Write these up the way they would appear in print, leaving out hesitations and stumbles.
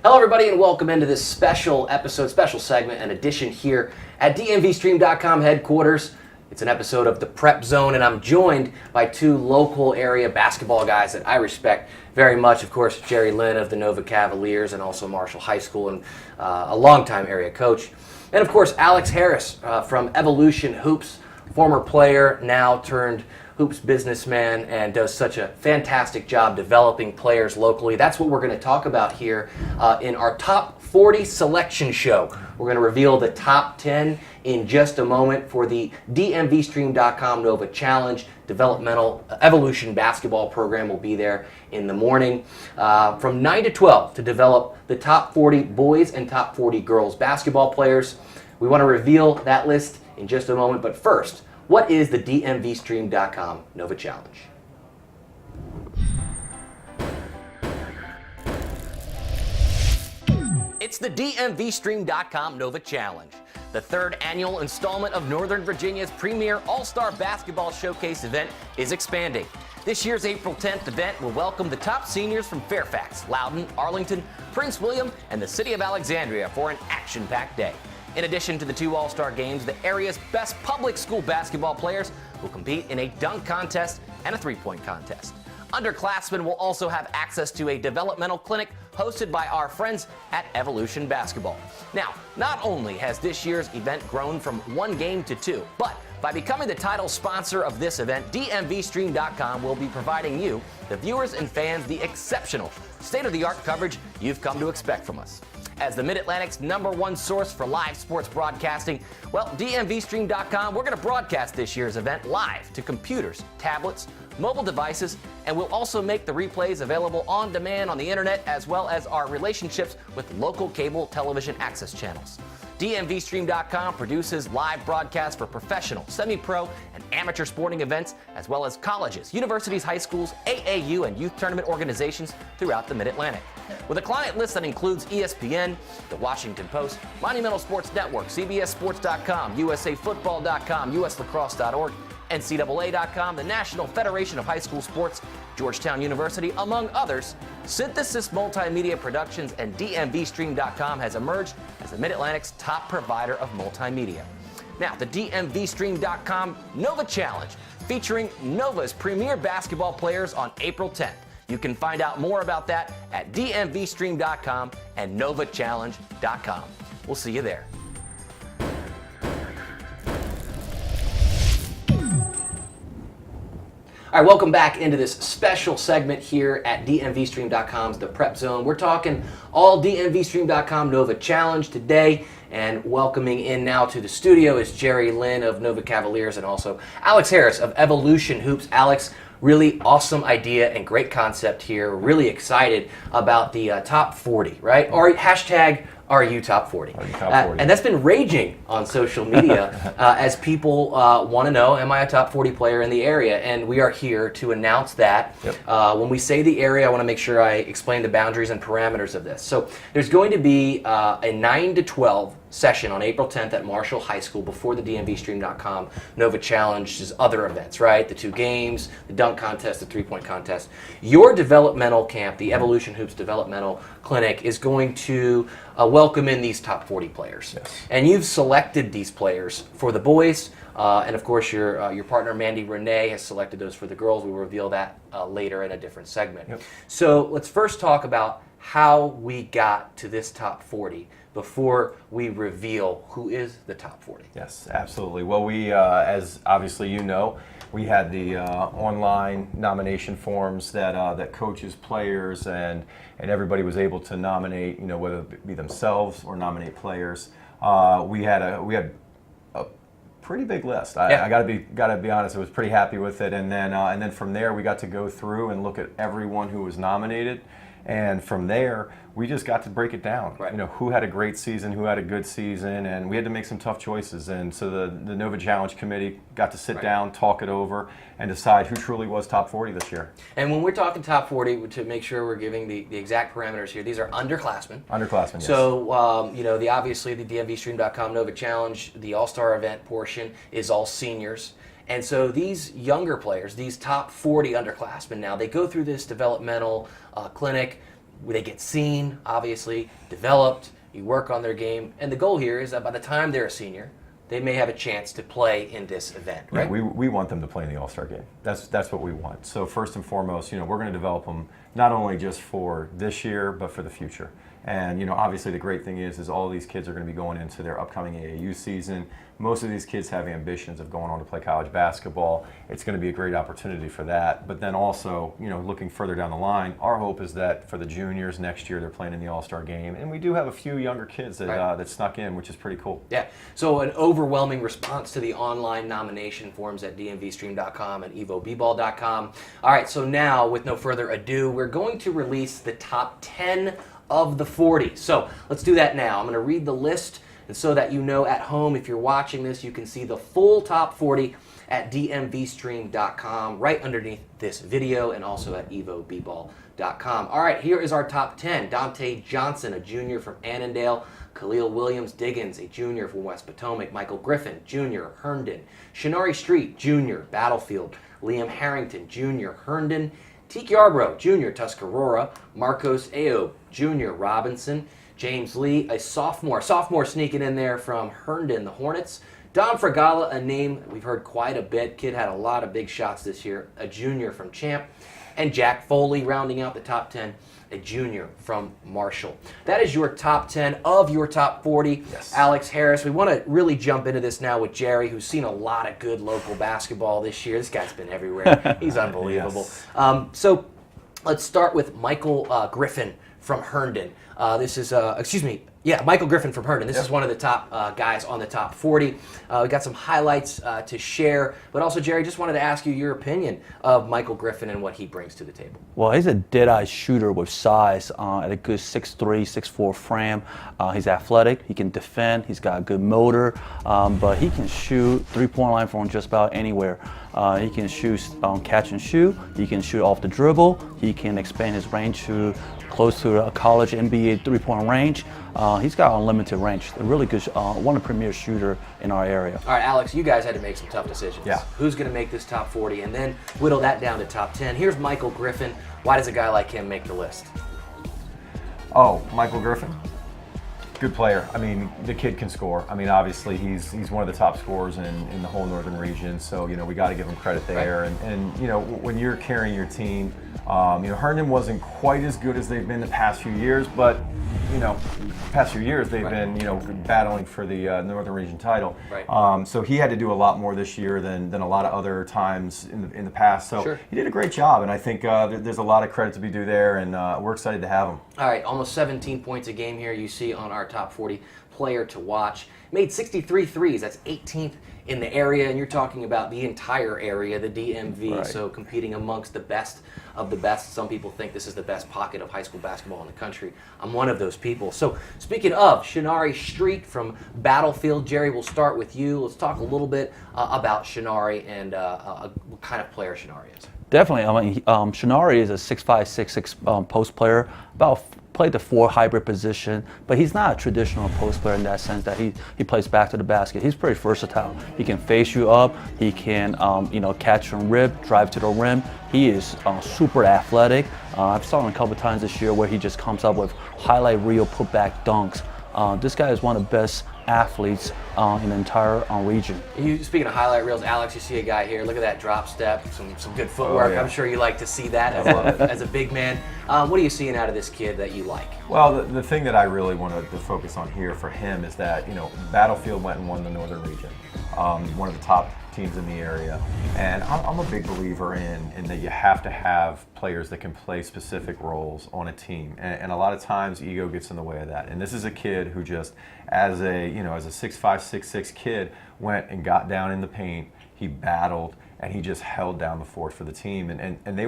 Hello everybody and welcome into this special episode, special segment and edition here at DMVSTREAM.COM headquarters. It's an episode of the Prep Zone and I'm joined by two local area basketball guys that I respect very much. Of course, Jerry Lynn of the Nova Cavaliers and also Marshall High School and a longtime area coach. And of course, Alex Harris from Evolution Hoops, former player, now turned hoops businessman, and does such a fantastic job developing players locally. That's what we're going to talk about here in our Top 40 selection show. We're going to reveal the top 10 in just a moment for the DMVSTREAM.COM Nova Challenge developmental evolution basketball program. Will be there in the morning from 9 to 12 to develop the top 40 boys and top 40 girls basketball players. We want to reveal that list in just a moment, but first, what is the DMVSTREAM.COM Nova Challenge? It's the DMVSTREAM.COM Nova Challenge, the third annual installment of Northern Virginia's premier All-Star Basketball Showcase event is expanding. This year's April 10th event will welcome the top seniors from Fairfax, Loudoun, Arlington, Prince William, and the city of Alexandria for an action-packed day. In addition to the two All-Star games, the area's best public school basketball players will compete in a dunk contest and a three-point contest. Underclassmen will also have access to a developmental clinic hosted by our friends at Evolution Basketball. Now, not only has this year's event grown from one game to two, but by becoming the title sponsor of this event, DMVSTREAM.COM will be providing you, the viewers and fans, the exceptional, state-of-the-art coverage you've come to expect from us. As the Mid-Atlantic's #1 source for live sports broadcasting, well, DMVSTREAM.COM, we're going to broadcast this year's event live to computers, tablets, mobile devices, and we'll also make the replays available on demand on the internet, as well as our relationships with local cable television access channels. DMVSTREAM.COM produces live broadcasts for professional, semi-pro, and amateur sporting events, as well as colleges, universities, high schools, AAU, and youth tournament organizations throughout the Mid-Atlantic. With a client list that includes ESPN, The Washington Post, Monumental Sports Network, CBSSports.com, USAFootball.com, USLacrosse.org, NCAA.com, the National Federation of High School Sports, Georgetown University, among others, Synthesis Multimedia Productions and DMVSTREAM.COM has emerged as the Mid-Atlantic's top provider of multimedia. Now, the DMVSTREAM.COM Nova Challenge, featuring Nova's premier basketball players on April 10th. You can find out more about that at DMVSTREAM.COM and NovaChallenge.com. We'll see you there. All right, welcome back into this special segment here at DMVSTREAM.COM's The Prep Zone. We're talking all DMVSTREAM.COM Nova Challenge today, and welcoming in now to the studio is Jerry Lynn of Nova Cavaliers and also Alex Harris of Evolution Hoops. Alex, really awesome idea and great concept here. Really excited about the top 40, right? Or hashtag Are You Top 40? Are you top 40? And that's been raging on social media as people want to know, am I a top 40 player in the area? And we are here to announce that. Yep. When we say the area, I want to make sure I explain the boundaries and parameters of this. So there's going to be a 9 to 12 session on April 10th at Marshall High School before the DMVSTREAM.COM Nova Challenge's other events, right? The two games, the dunk contest, the three-point contest. Your developmental camp, the Evolution Hoops Developmental Clinic, is going to welcome in these top 40 players. Yes. And you've selected these players for the boys, and of course your partner Mandy Renee has selected those for the girls. We'll reveal that later in a different segment. Yep. So let's first talk about how we got to this top 40 before we reveal who is the top 40. Yes, absolutely. Well, we, as obviously you know, we had the online nomination forms that coaches, players, and everybody was able to nominate, whether it be themselves or nominate players. We had a pretty big list. I gotta be honest. I was pretty happy with it, and then from there we got to go through and look at everyone who was nominated. And from there, we just got to break it down. Right. Who had a great season, who had a good season, and we had to make some tough choices. And so the Nova Challenge Committee got to sit down, talk it over, and decide who truly was top 40 this year. And when we're talking top 40, to make sure we're giving the exact parameters here, these are underclassmen. Underclassmen, yes. So, obviously the DMVSTREAM.COM Nova Challenge, the All-Star event portion is all seniors. And so these younger players, these top 40 underclassmen now, they go through this developmental clinic. they get seen, obviously, developed, you work on their game, and the goal here is that by the time they're a senior, they may have a chance to play in this event, right? Yeah, we want them to play in the All-Star game. That's what we want. So first and foremost, we're going to develop them not only just for this year, but for the future. And obviously the great thing is all these kids are going to be going into their upcoming AAU season. Most of these kids have ambitions of going on to play college basketball. It's going to be a great opportunity for that. But then also, looking further down the line, our hope is that for the juniors next year they're playing in the All-Star game. And we do have a few younger kids that that snuck in, which is pretty cool. Yeah. So an overwhelming response to the online nomination forms at DMVSTREAM.com and EvoBball.com. All right. So now, with no further ado, we're going to release the top 10 of the 40. So let's do that now. I'm going to read the list, and so that at home, if you're watching this, you can see the full top 40 at DMVStream.com right underneath this video, and also at EvoBball.com. All right, here is our top 10. Dante Johnson, a junior from Annandale. Khalil Williams Diggins, a junior from West Potomac. Michael Griffin, junior, Herndon. Shinari Street, junior, Battlefield. Liam Harrington, junior, Herndon. Teak Yarbrough, junior, Tuscarora. Marcos Ayob, junior, Robinson. James Lee, a sophomore sneaking in there from Herndon, the Hornets. Dom Fragala, a name we've heard quite a bit. Kid had a lot of big shots this year, a junior from Champ. And Jack Foley rounding out the top 10, a junior from Marshall. That is your top 10 of your top 40. Yes. Alex Harris, we want to really jump into this now with Jerry, who's seen a lot of good local basketball this year. This guy's been everywhere. He's unbelievable. Yes. So let's start with Michael Griffin from Herndon. Michael Griffin from Herndon. This is one of the top guys on the top 40. We got some highlights to share, but also, Jerry, just wanted to ask you your opinion of Michael Griffin and what he brings to the table. Well, he's a dead-eye shooter with size, at a good 6'3", 6'4" frame. He's athletic. He can defend. He's got a good motor, but he can shoot three-point line from just about anywhere. He can shoot catch and shoot. He can shoot off the dribble. He can expand his range to close to a college NBA three-point range. He's got unlimited range. A really good, one of the premier shooter in our area. All right, Alex, you guys had to make some tough decisions. Yeah. Who's going to make this top 40 and then whittle that down to top 10? Here's Michael Griffin. Why does a guy like him make the list? Oh, Michael Griffin. Good player. I mean, the kid can score. I mean, obviously, he's one of the top scorers in the whole northern region. So, we got to give him credit there. Right. And when you're carrying your team, Herndon wasn't quite as good as they've been the past few years, but past few years they've been battling for the northern region title. Right. So he had to do a lot more this year than a lot of other times in the past. So Sure. he did a great job, and I think there's a lot of credit to be due there, and we're excited to have him. All right, almost 17 points a game here you see on our top 40 player to watch. Made 63 threes, that's 18th in the area, and you're talking about the entire area, the DMV, Right. so competing amongst the best of the best. Some people think this is the best pocket of high school basketball in the country. I'm one of those people. So speaking of Shinari Street from Battlefield, Jerry, we'll start with you. Let's talk a little bit about Shinari and what kind of player Shinari is. Definitely. I mean, Shinari is a 6'5", 6'6" post player. Played the 4 hybrid position, but he's not a traditional post player in that sense that he plays back to the basket. He's pretty versatile. He can face you up. He can catch and rip, drive to the rim. He is super athletic. I've saw him a couple times this year where he just comes up with highlight reel putback dunks. This guy is one of the best athletes in the entire region. Speaking of highlight reels, Alex, you see a guy here. Look at that drop step, some good footwork. Oh, yeah. I'm sure you like to see that as a big man. What are you seeing out of this kid that you like? Well, the thing that I really wanted to focus on here for him is that, Battlefield went and won the Northern Region, one of the top teams in the area. And I'm a big believer in that you have to have players that can play specific roles on a team. And a lot of times ego gets in the way of that. And this is a kid who just, as a 6'5", 6'6" kid, went and got down in the paint. He battled, and he just held down the fort for the team, and he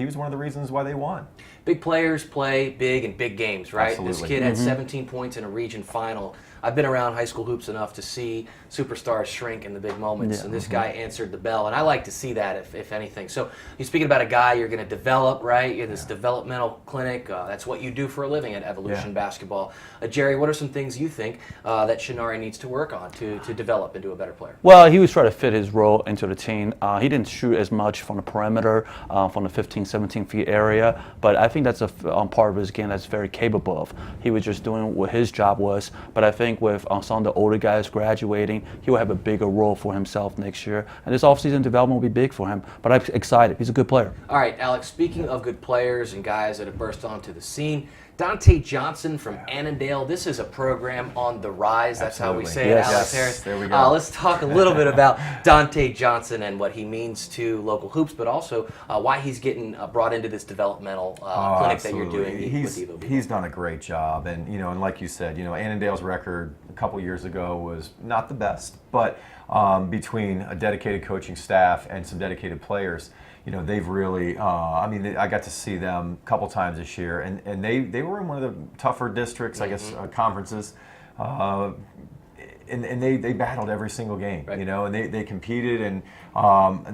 was one of the reasons why they won. Big players play big in big games, right? Absolutely. This kid had 17 points in a region final I've been around high school hoops enough to see superstars shrink in the big moments, and this guy answered the bell, and I like to see that if anything. So you're speaking about a guy you're going to develop, right? You're this developmental clinic. That's what you do for a living at Evolution Basketball. Jerry, what are some things you think that Shinari needs to work on to develop into a better player? Well, he was trying to fit his role into the team. He didn't shoot as much from the perimeter, from the 15, 17 feet area, but I think that's a part of his game that's very capable of. He was just doing what his job was, but I think with some of the older guys graduating, he will have a bigger role for himself next year, and this offseason development will be big for him, but I'm excited. He's a good player. All right, Alex, speaking of good players and guys that have burst onto the scene, Dante Johnson from Annandale. This is a program on the rise. That's how we say it, Alex Harris. There we go. Let's talk a little bit about Dante Johnson and what he means to local hoops, but also why he's getting brought into this developmental clinic that you're doing with Evo. He's done a great job, and and like you said, Annandale's record a couple years ago was not the best, but between a dedicated coaching staff and some dedicated players, they've really, I got to see them a couple times this year, and they were in one of the tougher districts, I guess, conferences, and they battled every single game, and they competed, and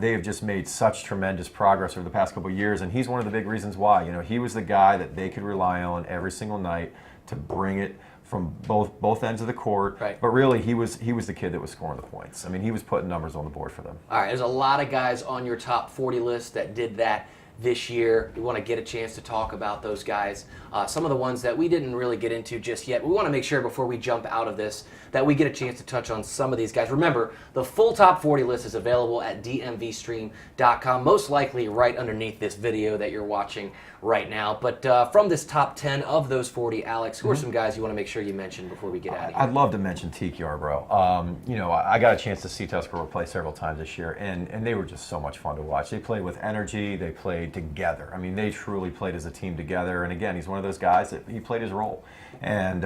they have just made such tremendous progress over the past couple of years, and he's one of the big reasons why. He was the guy that they could rely on every single night to bring it from both ends of the court, but really he was the kid that was scoring the points. I mean, he was putting numbers on the board for them. All right, there's a lot of guys on your top 40 list that did that this year. We want to get a chance to talk about those guys. Some of the ones that we didn't really get into just yet. We want to make sure before we jump out of this that we get a chance to touch on some of these guys. Remember, the full top 40 list is available at DMVSTREAM.com, most likely right underneath this video that you're watching right now. But from this top 10 of those 40, Alex, who are some guys you want to make sure you mention before we get out of here? I'd love to mention Teak Yarbrough. I got a chance to see Tuscarora play several times this year, and they were just so much fun to watch. They played with energy. They played together. I mean, they truly played as a team together. And again, he's one of those guys that he played his role. And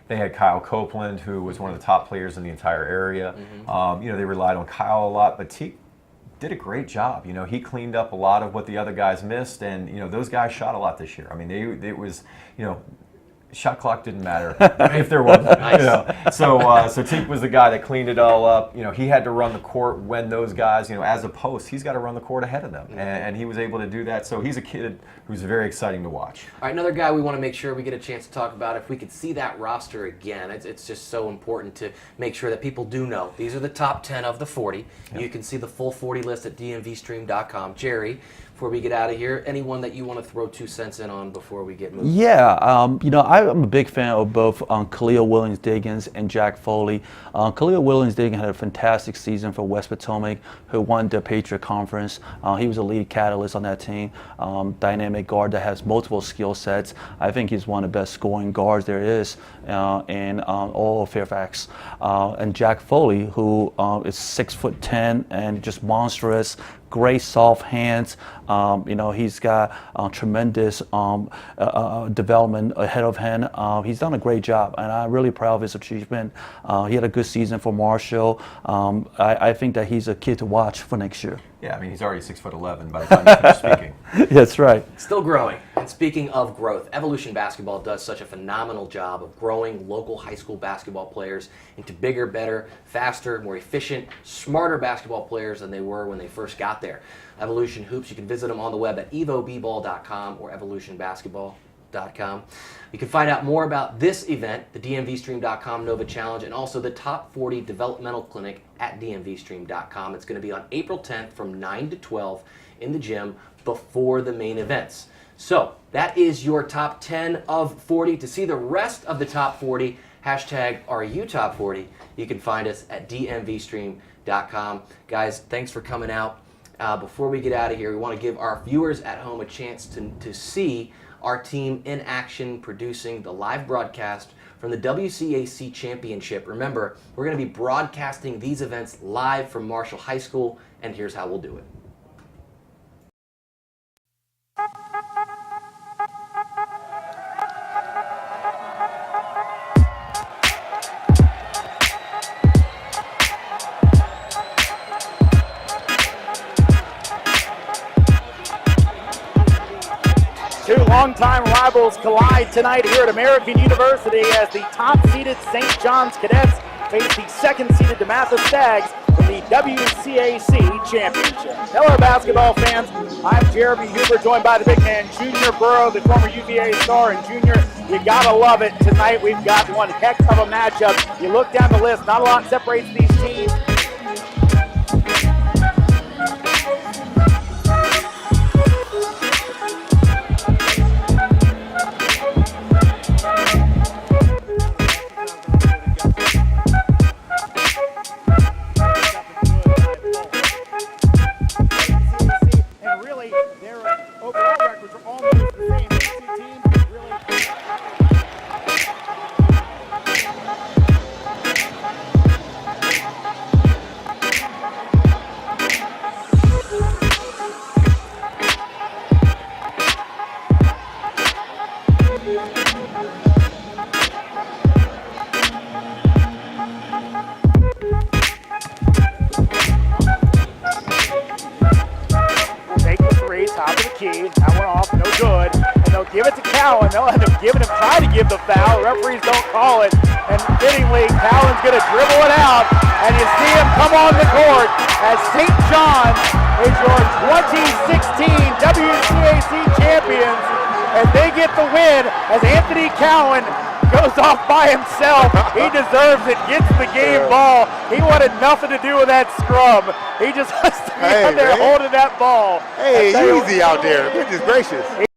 they had Kyle Copeland, who was one of the top players in the entire area. They relied on Kyle a lot, but Teak did a great job. He cleaned up a lot of what the other guys missed, and those guys shot a lot this year. I mean, it was shot clock didn't matter if there wasn't. Nice. So Teak was the guy that cleaned it all up. He had to run the court when those guys, as a post, he's got to run the court ahead of them, and he was able to do that. So he's a kid who's very exciting to watch. All right, another guy we want to make sure we get a chance to talk about. If we could see that roster again, it's just so important to make sure that people do know. These are the top 10 of the 40. You can see the full 40 list at DMVStream.com. Jerry, before we get out of here, anyone that you want to throw 2 cents in on before we get moving? Yeah, I'm a big fan of both Khalil Williams-Diggins and Jack Foley. Khalil Williams-Diggins had a fantastic season for West Potomac, who won the Patriot Conference. He was a lead catalyst on that team, dynamic guard that has multiple skill sets. I think he's one of the best scoring guards there is in all of Fairfax. And Jack Foley, who is 6'10" and just monstrous, great soft hands. He's got tremendous development ahead of him. He's done a great job, and I'm really proud of his achievement. He had a good season for Marshall. I think that he's a kid to watch for next year. Yeah, I mean, he's already 6'11" by the time he's speaking. That's right. Still growing. And speaking of growth, Evolution Basketball does such a phenomenal job of growing local high school basketball players into bigger, better, faster, more efficient, smarter basketball players than they were when they first got there. Evolution Hoops, you can visit them on the web at evoball.com or evolutionbasketball.com. You can find out more about this event, the DMVStream.com Nova Challenge, and also the Top 40 Developmental Clinic at DMVStream.com. It's going to be on April 10th from 9 to 12 in the gym before the main events. So that is your top 10 of 40. To see the rest of the top 40, hashtag #RUTop40, you can find us at DMVStream.com. Guys, thanks for coming out. Before we get out of here, we want to give our viewers at home a chance to see our team in action producing the live broadcast from the WCAC Championship. Remember, we're going to be broadcasting these events live from Marshall High School, and here's how we'll do it. Too long. longtime rivals collide tonight here at American University as the top-seeded St. John's Cadets face the second-seeded DeMatha Stags in the WCAC Championship. Hello, basketball fans. I'm Jeremy Huber, joined by the big man, Junior Burrow, the former UVA star. And Junior, you gotta love it. Tonight we've got one heck of a matchup. You look down the list, not a lot separates these teams. Top of the key, that one off, no good, and they'll give it to Cowan. They'll end up giving him, try to give the foul. Referees don't call it, and fittingly, Cowan's going to dribble it out, and you see him come on the court as St. John's is your 2016 WCAC champions, and they get the win as Anthony Cowan goes off by himself. He deserves it, gets the game ball. He wanted nothing to do with that scrum. He just wants to be out there holding that ball. Hey, easy out there, goodness gracious.